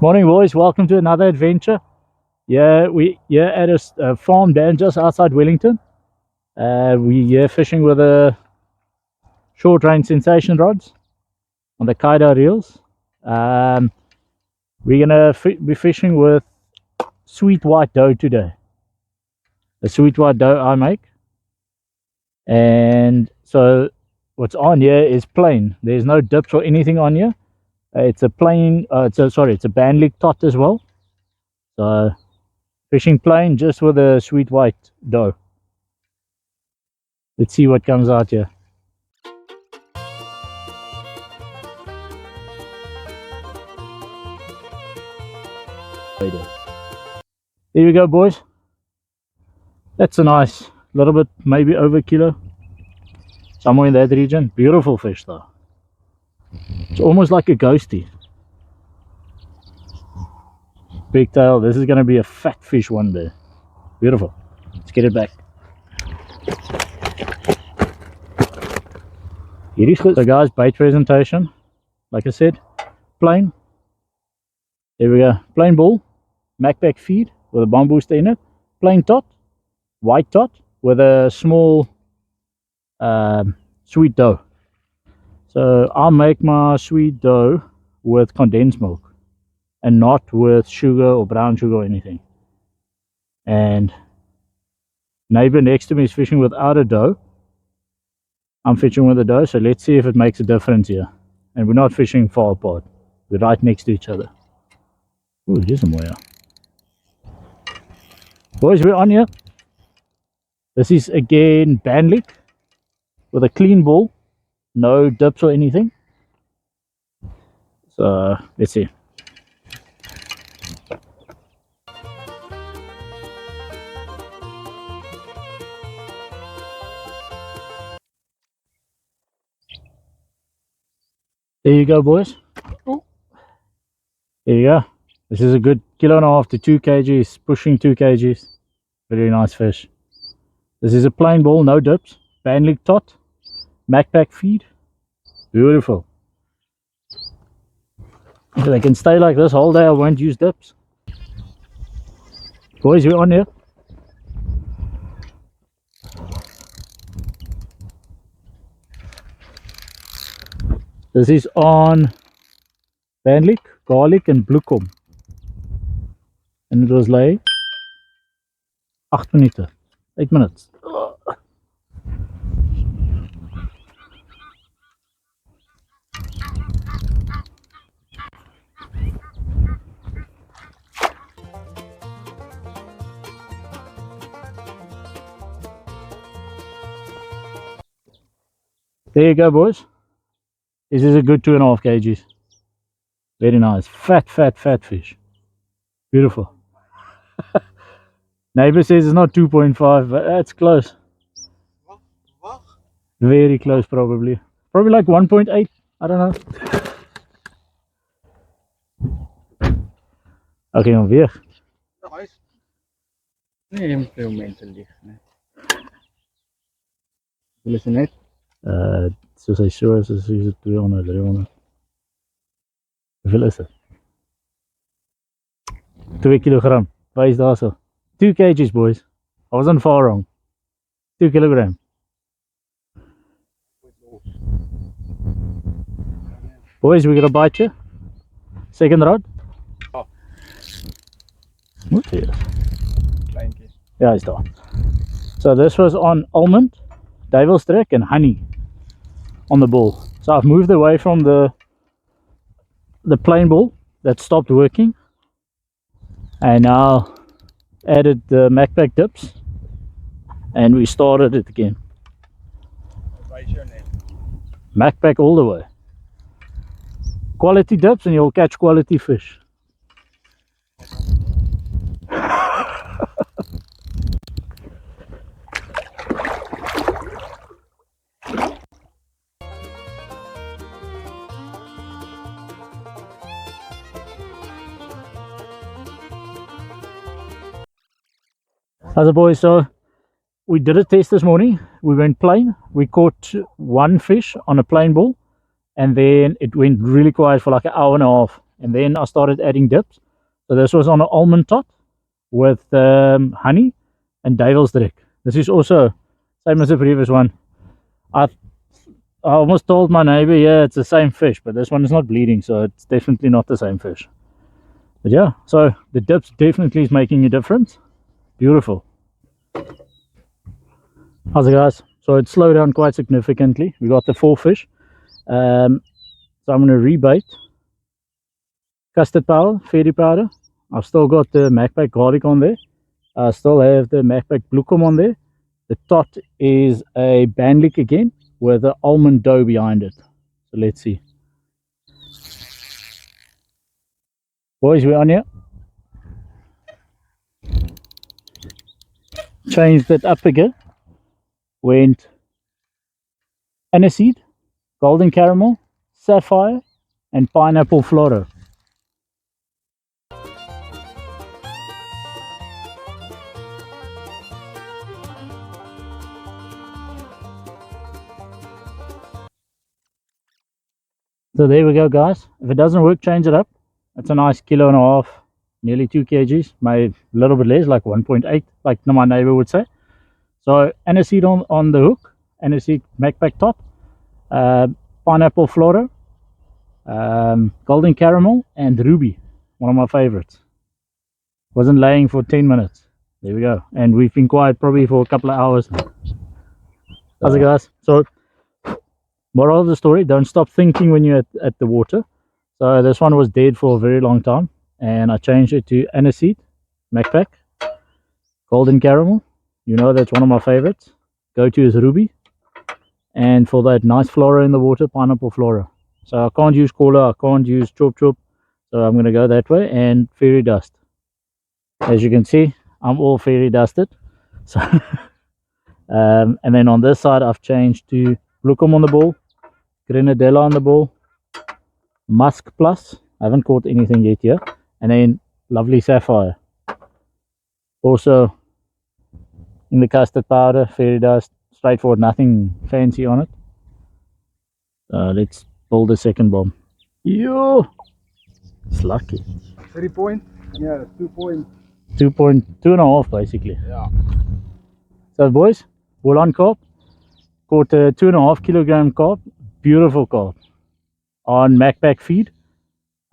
Morning, boys. Welcome to another adventure. We're at a farm down just outside Wellington. We're here fishing with a short range sensation rods on the Kaido reels. We're gonna be fishing with sweet white dough today. The sweet white dough I make, and so what's on here is plain. There's no dips or anything on here. It's a plain. It's a bandlick tot as well. So fishing plain just with a sweet white dough. Let's see what comes out here. There we go, boys. That's a nice little bit, maybe over a kilo, somewhere in that region. Beautiful fish though. It's almost like a ghostie. Big tail. This is going to be a fat fish one day. Beautiful. Let's get it back. Here is good. So guys, bait presentation. Like I said, plain. There we go. Plain ball, Macpac feed with a bamboo booster in it. Plain tot, white tot with a small sweet dough. So I'll make my sweet dough with condensed milk and not with sugar or brown sugar or anything. And neighbor next to me is fishing without a dough. I'm fishing with a dough, so let's see if it makes a difference here. And we're not fishing far apart. We're right next to each other. Ooh, here's some wire. Boys, we're on here. This is again bandlick with a clean ball. No dips or anything. So let's see. There you go, boys. There you go. This is a good 1.5 to 2 kgs, pushing 2 kgs. Very nice fish. This is a plain ball, no dips. Bandlick tot, Macpac feed. Beautiful. If they can stay like this whole day, I won't use dips. Boys, we're on here. This is on bandlick, garlic and bloekom. And it was like 8 minutes. 8 minutes. There you go, boys. This is a good 2.5 kgs. Very nice. Fat fish. Beautiful. Neighbor says it's not 2.5, but that's close. Very close, probably. Probably like 1.8. I don't know. Okay, dan weer. Nee, moet veel mensen liggen. Willen ze net? Soos hy so is, is het 200, 300. Hoeveel is het? 2 kilogram. Wys daar so. 2 kgs, boys. I wasn't far wrong. 2 kilogram. Boys, we got a bite here. Second rod. Oh. Moet hier. Kleintjes. Ja, is daar. So this was on almond, duivelstrik and honey on the ball. So I've moved away from the plain ball that stopped working, and now added the Macpac dips, and we started it again. Macpac all the way. Quality dips and you'll catch quality fish. As a boy, so we did a test this morning. We went plain. We caught one fish on a plain ball, and then it went really quiet for like an hour and a half, and then I started adding dips. So this was on an almond tot with honey and devil's drink. This is also same as the previous one. I almost told my neighbor, yeah, it's the same fish, but this one is not bleeding, so it's definitely not the same fish. But yeah, so the dips definitely is making a difference. Beautiful. How's it, guys? So it slowed down quite significantly. We got the 4 fish. So I'm going to rebait. Custard powder, fairy powder. I've still got the Macpac garlic on there. I still have the Macpac bluekom on there. The tot is a bandlick again with the almond dough behind it. So let's see. Boys, we're on here. Changed it up again. Went aniseed, golden caramel, sapphire, and pineapple floro. So there we go, guys. If it doesn't work, change it up. It's a nice 1.5 kilos, nearly 2 kgs, maybe a little bit less, like 1.8, like my neighbor would say. So aniseed on the hook, aniseed Macpac top, pineapple floro, golden caramel, and ruby, one of my favorites. Wasn't laying for 10 minutes. There we go. And we've been quiet probably for a couple of hours. How's it, guys? So moral of the story, don't stop thinking when you're at the water. So this one was dead for a very long time, and I changed it to aniseed Macpac, golden caramel. You know that's one of my favorites. Go to is ruby, and for that nice flora in the water, pineapple flora. So I can't use cola, I can't use chop chop, so I'm going to go that way. And fairy dust. As you can see, I'm all fairy dusted. So and then on this side I've changed to bluekom on the ball, grenadella on the ball, musk plus, I haven't caught anything yet here, and then lovely sapphire. Also in the custard powder, fairy dust, straightforward, nothing fancy on it. Let's build a second bomb. Yo, it's lucky. 3 point? Yeah, 2 point. 2.5 basically. Yeah. So boys, bull on carp, caught a 2.5 kilogram carp, beautiful carp on Macpac feed.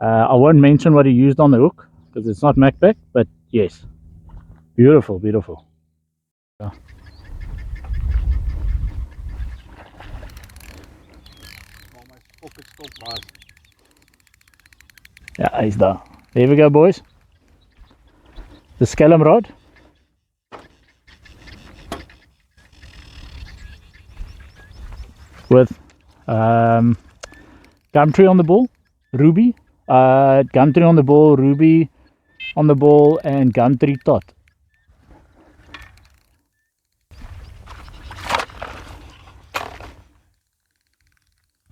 I won't mention what he used on the hook because it's not Macpac, but yes, beautiful, beautiful. Yeah. Yeah, he's there. There we go, boys. The scallum rod. With gumtree on the ball, ruby, gumtree on the ball, ruby on the ball, and gumtree tot.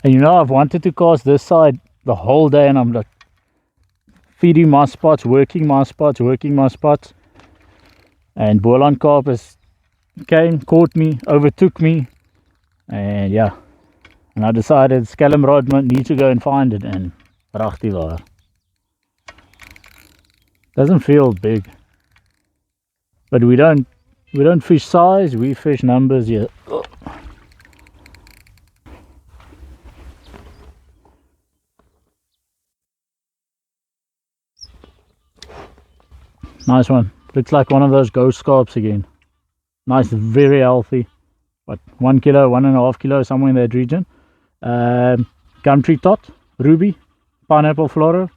And you know, I've wanted to cast this side the whole day, and I'm like feeding my spots, working my spots, and boiling carp came, caught me, overtook me, and yeah. And I decided scallum rod need to go and find it, and prachtig waar. Doesn't feel big, but we don't fish size, we fish numbers here. Oh. Nice one. Looks like one of those ghost carps again. Nice, very healthy. What, 1 kilo, 1.5 kilo, somewhere in that region. Gumtree tot, ruby, pineapple flora,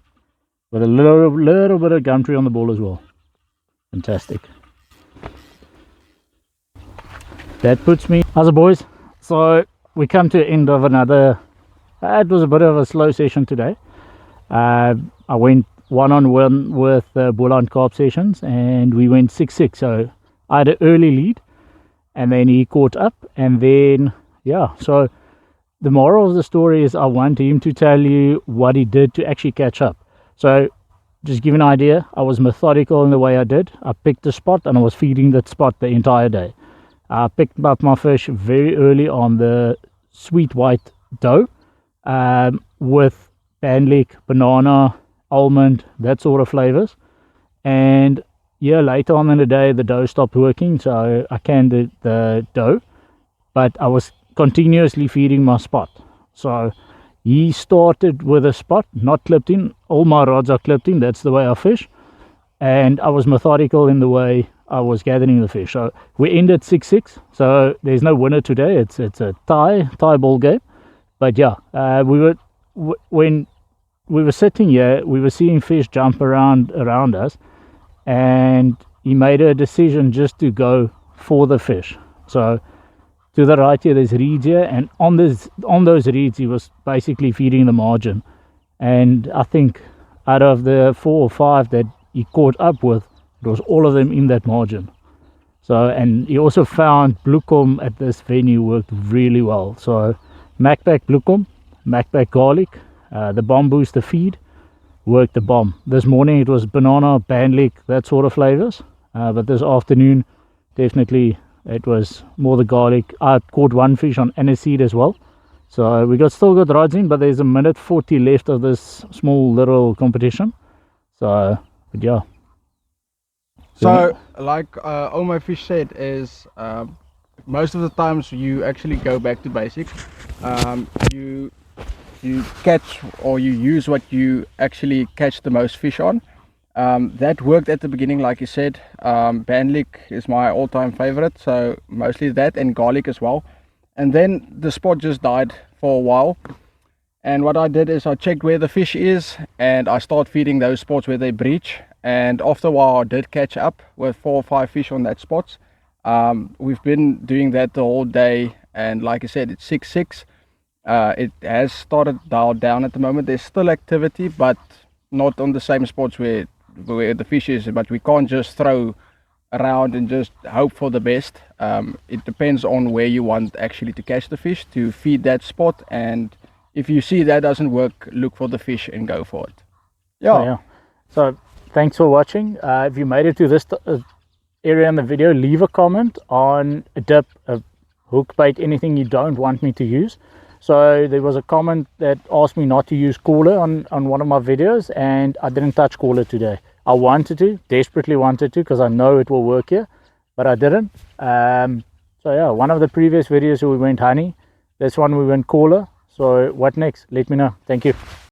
with a little bit of gumtree on the ball as well. Fantastic. That puts me. How's it, boys? So we come to the end of another. It was a bit of a slow session today. I went one-on-one with bull on carp sessions, and we went 6-6. So I had an early lead, and then he caught up, and then yeah. So the moral of the story is I want him to tell you what he did to actually catch up. So just give you an idea, I was methodical in the way I did. I picked a spot and I was feeding that spot the entire day. I picked up my fish very early on the sweet white dough with bandlick, banana, almond, that sort of flavors. And yeah, later on in the day, the dough stopped working, so I canned the dough, but I was continuously feeding my spot. So he started with a spot, not clipped in. All my rods are clipped in, that's the way I fish. And I was methodical in the way I was gathering the fish. So we ended 6-6. So there's no winner today. It's a tie ball game. But yeah, when we were sitting here, we were seeing fish jump around us, and he made a decision just to go for the fish. So to the right here, there's reeds here, and on those reeds, he was basically feeding the margin. And I think out of the 4 or 5 that he caught up with, it was all of them in that margin. So, and he also found bluekom at this venue worked really well. So Macpac bluekom, Macpac garlic, the bomb booster feed worked the bomb. This morning it was banana, bandlick, that sort of flavors. But this afternoon, definitely it was more the garlic. I caught one fish on aniseed as well. So we still got rods in, but there's a minute 40 left of this small little competition. So, but yeah. So, like all my fish said, is most of the times you actually go back to basics. You catch, or you use what you actually catch the most fish on. That worked at the beginning, like you said. Bandlick is my all-time favorite, so mostly that, and garlic as well. And then the spot just died for a while, and what I did is I checked where the fish is, and I start feeding those spots where they breach. And after a while I did catch up with 4 or 5 fish on that spots. We've been doing that the whole day, and like I said, it's 6-6. It has started dialed down at the moment. There's still activity, but not on the same spots where the fish is. But we can't just throw around and just hope for the best. It depends on where you want actually to catch the fish, to feed that spot, and if you see that doesn't work, look for the fish and go for it. Yeah. So thanks for watching. If you made it to this area in the video, leave a comment on a dip, a hook bait, anything you don't want me to use. So there was a comment that asked me not to use cooler on one of my videos, and I didn't touch cooler today. I wanted to, desperately wanted to, because I know it will work here, but I didn't. So yeah, one of the previous videos we went honey, this one we went cooler. So what next? Let me know. Thank you.